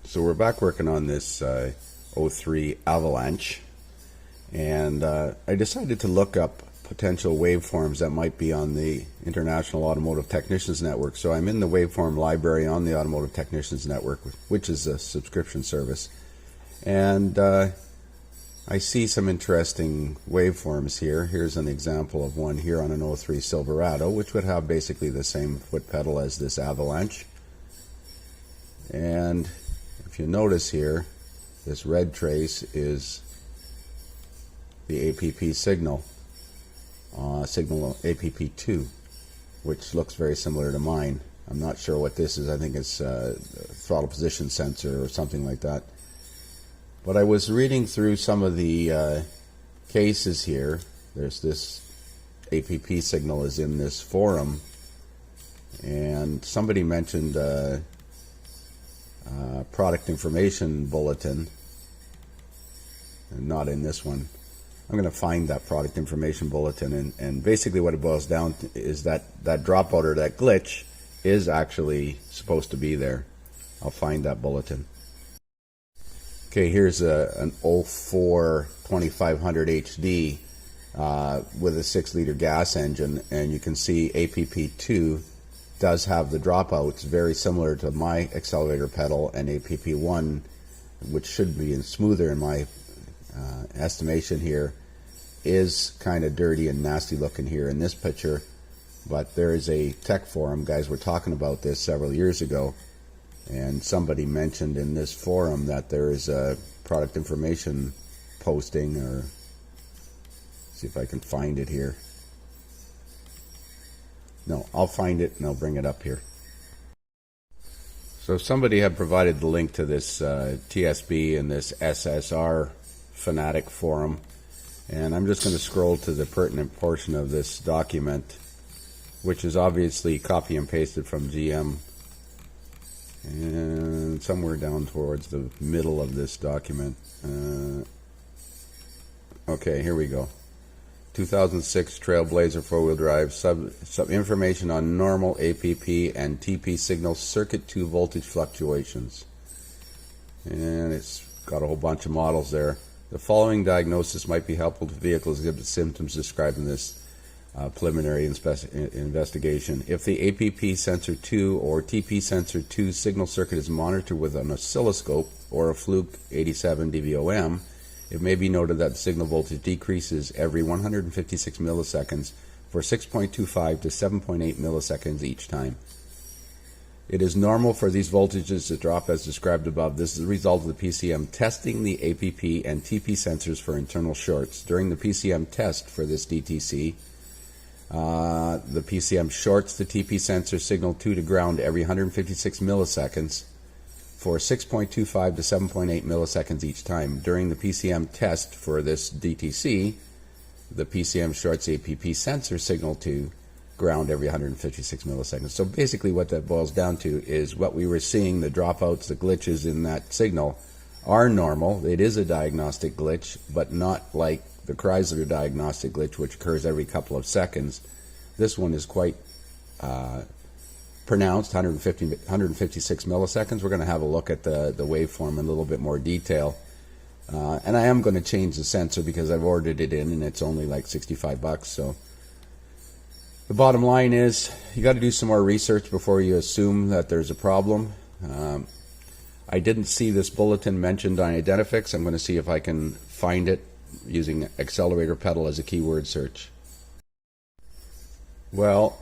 So we're back working on this 03 Avalanche, and I decided to look up potential waveforms that might be on the International Automotive Technicians Network. So I'm in the waveform library on the Automotive Technicians Network, which is a subscription service, and I see some interesting waveforms here. Here's an example of one here on an 03 Silverado, which would have basically the same foot pedal as this Avalanche. And if you notice here, this red trace is the APP signal, signal APP2, which looks very similar to mine. I'm not sure what this is. I think it's a throttle position sensor or something like that. But I was reading through some of the cases here. There's this APP signal is in this forum, and somebody mentioned product information bulletin, and not in this one. I'm going to find that product information bulletin, and basically what it boils down to is that dropout or that glitch is actually supposed to be there. I'll find that bulletin. Okay, here's an 04 2500 HD with a 6-liter gas engine, and you can see APP2 does have the dropouts very similar to my accelerator pedal, and APP1, which should be smoother in my estimation here, is kind of dirty and nasty looking here in this picture. But there is a tech forum, guys were talking about this several years ago, and somebody mentioned in this forum that there is a product information posting, or see if I can find it here. No, I'll find it and I'll bring it up here. So somebody had provided the link to this TSB and this SSR Fanatic forum, and I'm just going to scroll to the pertinent portion of this document, which is obviously copy and pasted from GM, and somewhere down towards the middle of this document. Okay, here we go. 2006 Trailblazer 4-wheel drive, some information on normal APP and TP signal circuit 2 voltage fluctuations. And it's got a whole bunch of models there. The following diagnosis might be helpful to vehicles exhibit symptoms described in this preliminary investigation. If the APP sensor 2 or TP sensor 2 signal circuit is monitored with an oscilloscope or a fluke 87 dVOM, it may be noted that the signal voltage decreases every 156 milliseconds for 6.25 to 7.8 milliseconds each time. It is normal for these voltages to drop as described above. This is the result of the PCM testing the APP and TP sensors for internal shorts. During the PCM test for this DTC, the PCM shorts the TP sensor signal 2 to ground every 156 milliseconds for 6.25 to 7.8 milliseconds each time. During the PCM test for this DTC, the PCM shorts APP sensor signal to ground every 156 milliseconds. So basically what that boils down to is what we were seeing, the dropouts, the glitches in that signal are normal. It is a diagnostic glitch, but not like the Chrysler diagnostic glitch, which occurs every couple of seconds. This one is quite pronounced, 156 milliseconds. We're going to have a look at the waveform in a little bit more detail. And I am going to change the sensor because I've ordered it in and it's only like 65 bucks. So the bottom line is you got to do some more research before you assume that there's a problem. I didn't see this bulletin mentioned on Identifix. I'm going to see if I can find it using accelerator pedal as a keyword search. Well,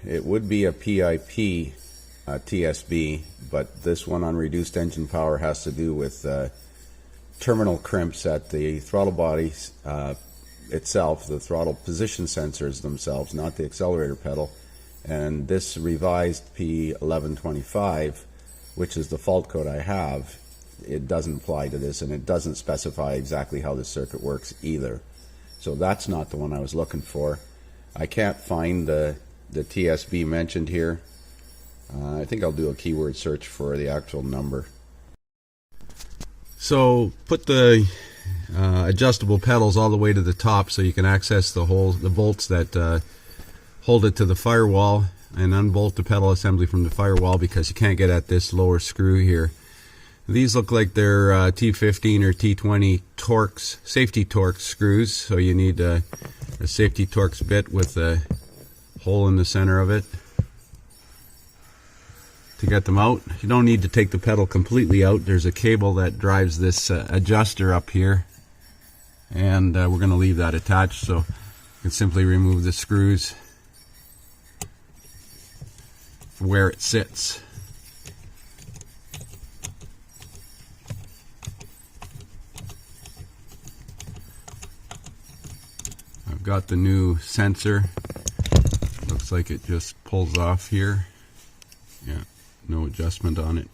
it would be a PIP TSB, but this one on reduced engine power has to do with terminal crimps at the throttle body itself, the throttle position sensors themselves, not the accelerator pedal. And this revised P1125, which is the fault code I have, it doesn't apply to this, and it doesn't specify exactly how the circuit works either. So that's not the one I was looking for. I can't find the TSB mentioned here. I think I'll do a keyword search for the actual number. So put the adjustable pedals all the way to the top so you can access the bolts that hold it to the firewall, and unbolt the pedal assembly from the firewall because you can't get at this lower screw here. These look like they're T15 or T20 Torx, safety Torx screws, so you need a safety Torx bit with a hole in the center of it to get them out. You don't need to take the pedal completely out. There's a cable that drives this adjuster up here, and we're going to leave that attached, so you can simply remove the screws where it sits. I've got the new sensor. Looks like it just pulls off here. Yeah, no adjustment on it.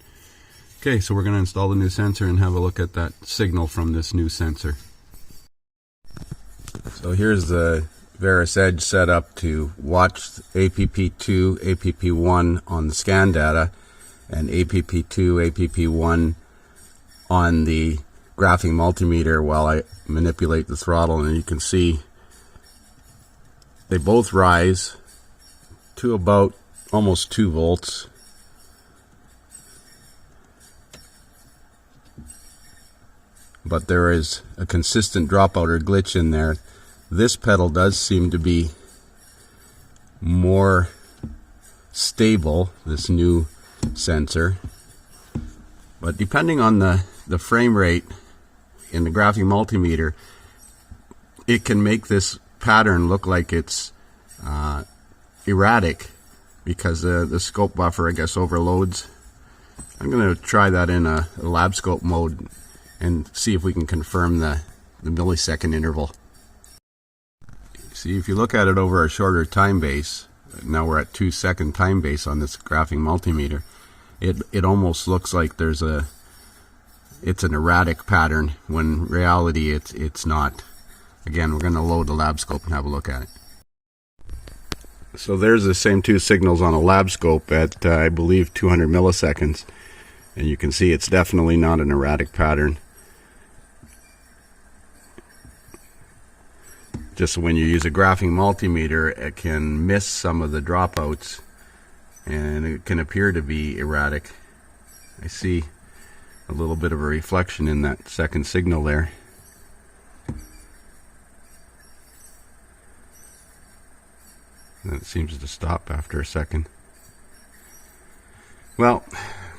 Okay, so we're going to install the new sensor and have a look at that signal from this new sensor. So here's the Veris Edge setup to watch APP2, APP1 on the scan data, and APP2, APP1 on the graphing multimeter while I manipulate the throttle. And you can see they both rise to about almost 2 volts. But there is a consistent dropout or glitch in there. This pedal does seem to be more stable, this new sensor. But depending on the frame rate in the graphing multimeter, it can make this pattern look like it's erratic because the scope buffer, I guess, overloads. I'm going to try that in a lab scope mode and see if we can confirm the millisecond interval. See, if you look at it over a shorter time base, now we're at 2-second time base on this graphing multimeter, it almost looks like it's an erratic pattern when in reality it's not. Again, we're going to load the lab scope and have a look at it. So there's the same 2 signals on a lab scope at I believe 200 milliseconds, and you can see it's definitely not an erratic pattern. Just when you use a graphing multimeter, it can miss some of the dropouts and it can appear to be erratic. I see a little bit of a reflection in that second signal there. And it seems to stop after a second. Well,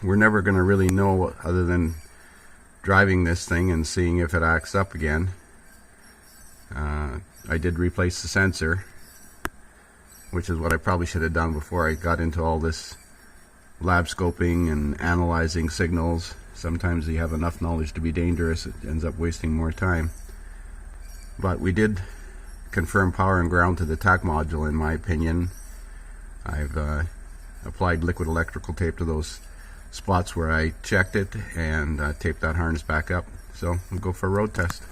we're never going to really know other than driving this thing and seeing if it acts up again. I did replace the sensor, which is what I probably should have done before I got into all this lab scoping and analyzing signals. Sometimes you have enough knowledge to be dangerous, it ends up wasting more time. But we did confirm power and ground to the TAC module, in my opinion. I've applied liquid electrical tape to those spots where I checked it and taped that harness back up. So we'll go for a road test.